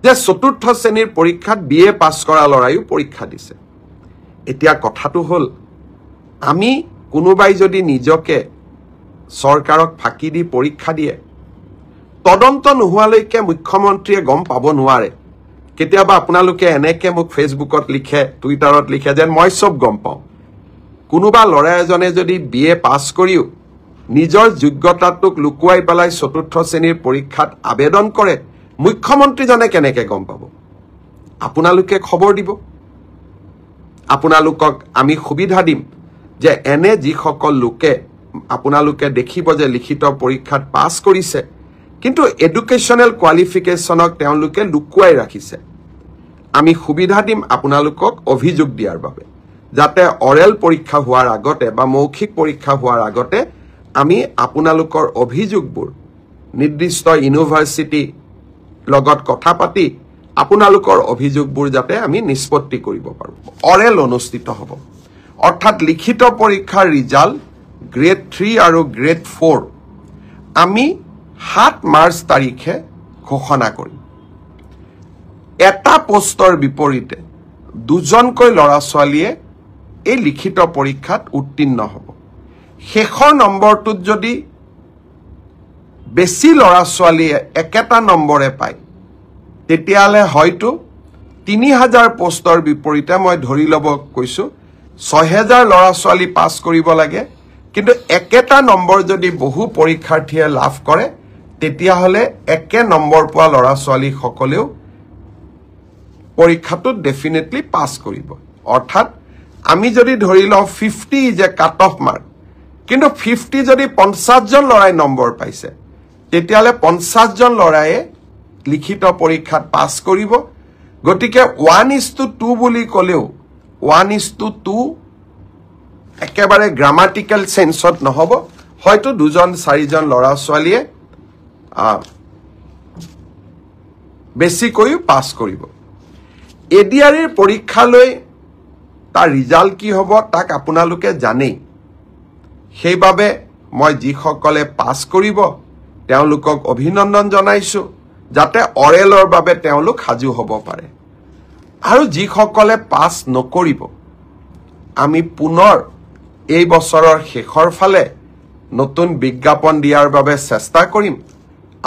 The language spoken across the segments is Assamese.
যে চতুৰ্থ শ্ৰেণীৰ পৰীক্ষাত বিএ পাছ কৰা লৰায়ো পৰীক্ষা দিছে এতিয়া কথাটো হল আমি কোনোবাই যদি নিজকে সৰকাৰক ফাঁকি দি পৰীক্ষা দিয়ে তদন্ত নোহোৱালৈকে মুখ্যমন্ত্ৰীয়ে গম পাব নোৱাৰে কেতিয়াবা আপোনালোকে এনেকে মোক ফেসবুকত লিখে টুইটাৰত লিখে যেন মই সব গম পাওঁ কোনোবা লৰা এজনে যদি বিএ পাছ কৰিও নিজৰ যোগ্যতাটোক লুকুৱাই পেলাই চতুৰ্থ শ্ৰেণীৰ পৰীক্ষাত আবেদন কৰে মুখ্যমন্ত্ৰীজনে কেনেকে গম পাব আপোনালোকে খবৰ দিব আপোনালোকক আমি সুবিধা দিম যে এনে যিসকল লোকে আপোনালোকে দেখিব যে লিখিত পৰীক্ষাত পাছ কৰিছে কিন্তু এডুকেশনাল কোৱালিফিকেশনক তেওঁলোকে লুকুৱাই ৰাখিছে আমি সুবিধা দিম আপোনালোকক অভিযোগ দিয়াৰ বাবে যাতে অৰেল পৰীক্ষা হোৱাৰ আগতে বা মৌখিক পৰীক্ষা হোৱাৰ আগতে আমি আপোনালোকৰ অভিযোগবোৰ নিৰ্দিষ্ট ইউনিভাৰ্সিটি লগত কথা পাতি আপোনালোকৰ অভিযোগবোৰ যাতে আমি নিষ্পত্তি কৰিব পাৰো অৰেল অনুষ্ঠিত হ'ব অৰ্থাৎ লিখিত পৰীক্ষাৰ ৰিজাল্ট গ্ৰেড 3 আৰু গ্ৰেড 4 আমি 7 মাৰ্চ তাৰিখে ঘোষণা কৰিম এটা পোষ্টৰ বিপৰীতে দুজনকৈ লৰা ছোৱালীয়ে এই লিখিত পৰীক্ষাত উত্তীৰ্ণ হ'ব শেষৰ নম্বৰটোত যদি বেছি লৰা ছোৱালীয়ে একেটা নম্বৰে পায় তেতিয়ালে হয়তো 3000 পোষ্টৰ বিপৰীতে মই ধৰি লব কৈছো 6000 লৰা ছোৱালী পাছ কৰিব লাগে কিন্তু একেটা নম্বৰ যদি বহু পৰীক্ষাৰ্থীয়ে লাভ কৰে তেতিয়া হলে একে নম্বৰ পোৱা লৰা ছোৱালী সকলেও পৰীক্ষাটো ডেফিনেটলি পাছ কৰিব অৰ্থাৎ আমি যদি ধৰি লও 50 is a cut off mark কিন্তু 50 যদি 50 জন লৰাই নম্বৰ পাইছে তেতিয়ালে 50 জন লৰাই লিখিত পৰীক্ষাত পাছ কৰিব গটিকে 1:2 বুলি কলেও 1:2 একেবাৰে গ্ৰামাটিক্যাল সেন্সত নহব হয়তো দুজন চাৰিজন লৰা ছোৱালীয়ে বেছিকৈ পাছ কৰিব এডিআৰইৰ পৰীক্ষালৈ তাৰ ৰিজাল্ট কি হ'ব তাক আপোনালোকে জানেই সেইবাবে মই যিসকলে পাছ কৰিব তেওঁলোকক অভিনন্দন জনাইছো যাতে অৰেলৰ বাবে তেওঁলোক হাজু হ'ব পাৰে আৰু যিসকলে পাছ নকৰিব আমি পুনৰ এই বছৰৰ শেষৰ ফালে নতুন বিজ্ঞাপন দিয়াৰ বাবে চেষ্টা কৰিম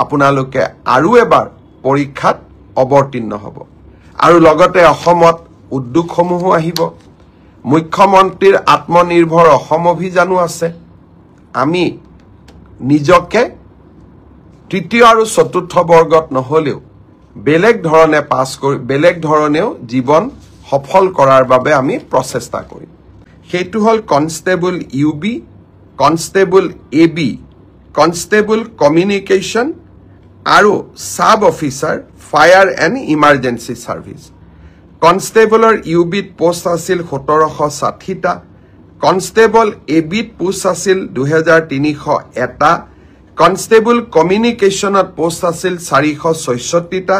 আপোনালোকে আৰু এবাৰ পৰীক্ষাত অৱতীৰ্ণ হ'ব আৰু লগতে অসমত উদ্যোগসমূহ আহিব মুখ্যমন্ত্ৰীৰ আত্মনিৰ্ভৰ অসম অভিযানো আছে আমি নিজকে তৃতীয় আৰু চতুৰ্থ বৰ্গত নহলেও বেলেগ ধৰণে পাছ কৰি বেলেগ ধৰণেও জীৱন সফল কৰাৰ বাবে আমি প্ৰচেষ্টা কৰিম সেইটো হল constable UB constable AB constable communication আৰু sub officer fire and emergency service কনষ্টেবলৰ ইউবিত পোষ্ট আছিল 1760টা কনষ্টেবল এবিত পোষ্ট আছিল 2301টা কনষ্টেবল কমিউনিকেশ্যনত পোষ্ট আছিল 466টা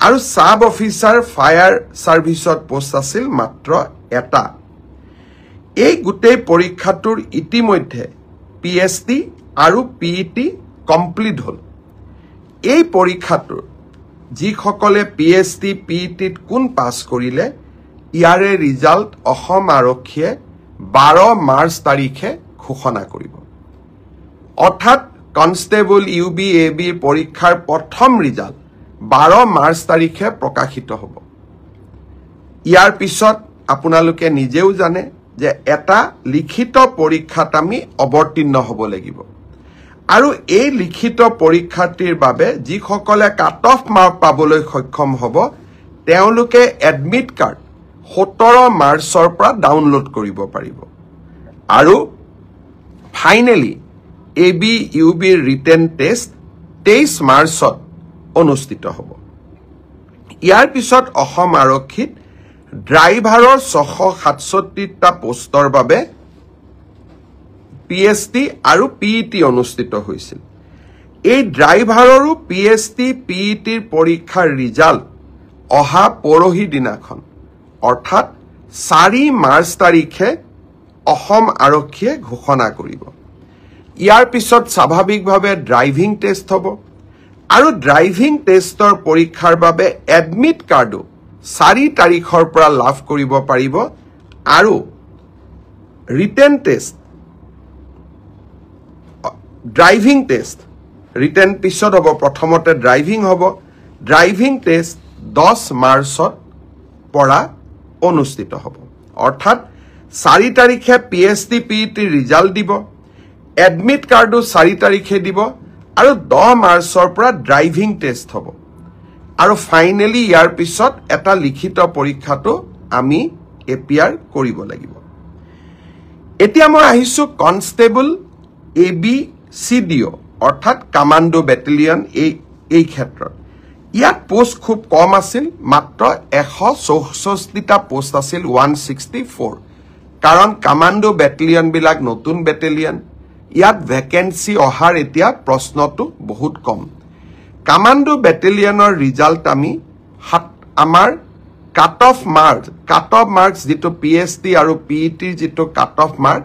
আৰু সাব অফিচাৰ ফায়াৰ সাৰ্ভিসত পোষ্ট আছিল মাত্ৰ এটা এই গুটেই পৰীক্ষাটোৰ ইতিমধ্যে পিএসটি আৰু পিইটি কমপ্লিট হল এই পৰীক্ষাটোৰ যিসকলে পিএসটি পিইটিত কোন পাছ কৰিলে ইয়াৰে ৰিজাল্ট অসম আৰক্ষীয়ে 12 মাৰ্চ তাৰিখে ঘোষণা কৰিব অৰ্থাৎ কনষ্টেবল ইউবি এবি পৰীক্ষাৰ প্ৰথম ৰিজাল্ট 12 মাৰ্চ তাৰিখে প্ৰকাশিত হ'ব ইয়াৰ পিছত আপোনালোকে নিজেও জানে যে এটা লিখিত পৰীক্ষাত আমি অৱতীৰ্ণ হ'ব লাগিব আৰু এই লিখিত পৰীক্ষাটিৰ বাবে যিসকলে কাট অফ মাৰ্ক পাবলৈ সক্ষম হ'ব তেওঁলোকে এডমিট কাৰ্ড 17 মাৰ্চৰ পৰা ডাউনলোড কৰিব পাৰিব আৰু finally AB UB written test 23 মাৰ্চত অনুষ্ঠিত হ'ব ইয়াৰ পিছত অসম আৰক্ষীত ড্ৰাইভাৰৰ 667টা পোষ্টৰ বাবে পিএসটি আৰু পিইটি অনুষ্ঠিত হৈছিল এই ড্ৰাইভাৰৰো পিএসটি পিইটিৰ পৰীক্ষাৰ ৰিজাল্ট অহা পৰহি দিনাখন অৰ্থাৎ 4 মাৰ্চ তাৰিখে অসম আৰক্ষীয়ে ঘোষণা কৰিব ইয়াৰ পিছত স্বাভাৱিকভাৱে ড্ৰাইভিং টেষ্ট হ'ব আৰু ড্ৰাইভিং টেষ্টৰ পৰীক্ষাৰ বাবে এডমিট কাৰ্ডো 4 তাৰিখৰ পৰা লাভ কৰিব পাৰিব আৰু written test driving test written পিছত হ'ব প্ৰথমতে ড্ৰাইভিং হ'ব ড্ৰাইভিং টেষ্ট 10 মাৰ্চত পৰা অনুষ্ঠিত হ'ব অৰ্থাৎ 4 তাৰিখে PhD PET ৰিজাল্ট দিব এডমিট কাৰ্ডো 4 তাৰিখে দিব আৰু 10 মাৰ্চৰ পৰা ড্ৰাইভিং টেষ্ট হ'ব আৰু ফাইনেলি ইয়াৰ পিছত এটা লিখিত পৰীক্ষাটো আমি এপিআৰ কৰিব লাগিব এতিয়া মই আহিছো কনষ্টেবল ABCDO অৰ্থাৎ কমান্ডো ব্যাটালিয়ন এই ক্ষেত্ৰত ইয়াত পোষ্ট খুব কম আছিল মাত্ৰ 164টা পোষ্ট আছিল 164 কাৰণ কমান্ডো ব্যাটালিয়ন বিলাক নতুন ব্যাটালিয়ন ইয়াত ভ্যাকেন্সি অহাৰ এতিয়া প্ৰশ্নটো বহুত কম কমান্ডো ব্যাটালিয়নৰ ৰিজাল্ট আমি আমাৰ কাট অফ মাৰ্কস যেটো PhD আৰু PET যেটো কাট অফ মাৰ্ক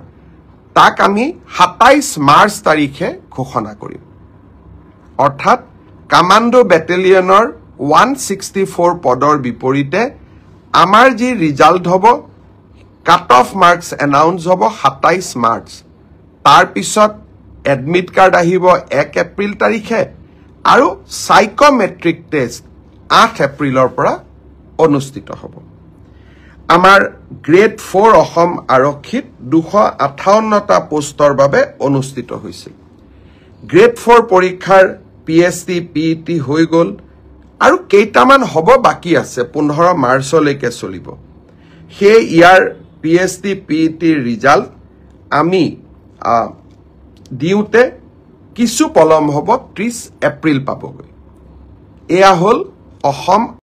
তাক আমি 27 মাৰ্চ তাৰিখে ঘোষণা কৰিম অৰ্থাৎ কমান্ডো ব্যাটালিয়নৰ 164 পদৰ বিপৰীতে আমাৰ যি ৰিজাল্ট হ'ব কাট অফ মাৰ্কস এনাউন্স হ'ব 27 মাৰ্চ তাৰ পিছত এডমিট কাৰ্ড আহিব 1 এপ্ৰিল তাৰিখে আৰু সাইকোমেট্ৰিক টেষ্ট 8 এপ্ৰিলৰ পৰা অনুষ্ঠিত হ'ব আমাৰ গ্ৰেড 4 অসম আৰক্ষীত 258টা পোষ্টৰ বাবে অনুষ্ঠিত হৈছিল গ্ৰেড 4 পৰীক্ষাৰ PhD PET হৈ গল আৰু কেইটামান হ'ব বাকি আছে 15 মাৰ্চলৈকে চলিব হে ইয়াৰ PhD PET ৰিজাল্ট আমি দিউতে কিছু পলম হ'ব 30 এপ্ৰিল পাবগৈ এয়া হল অসম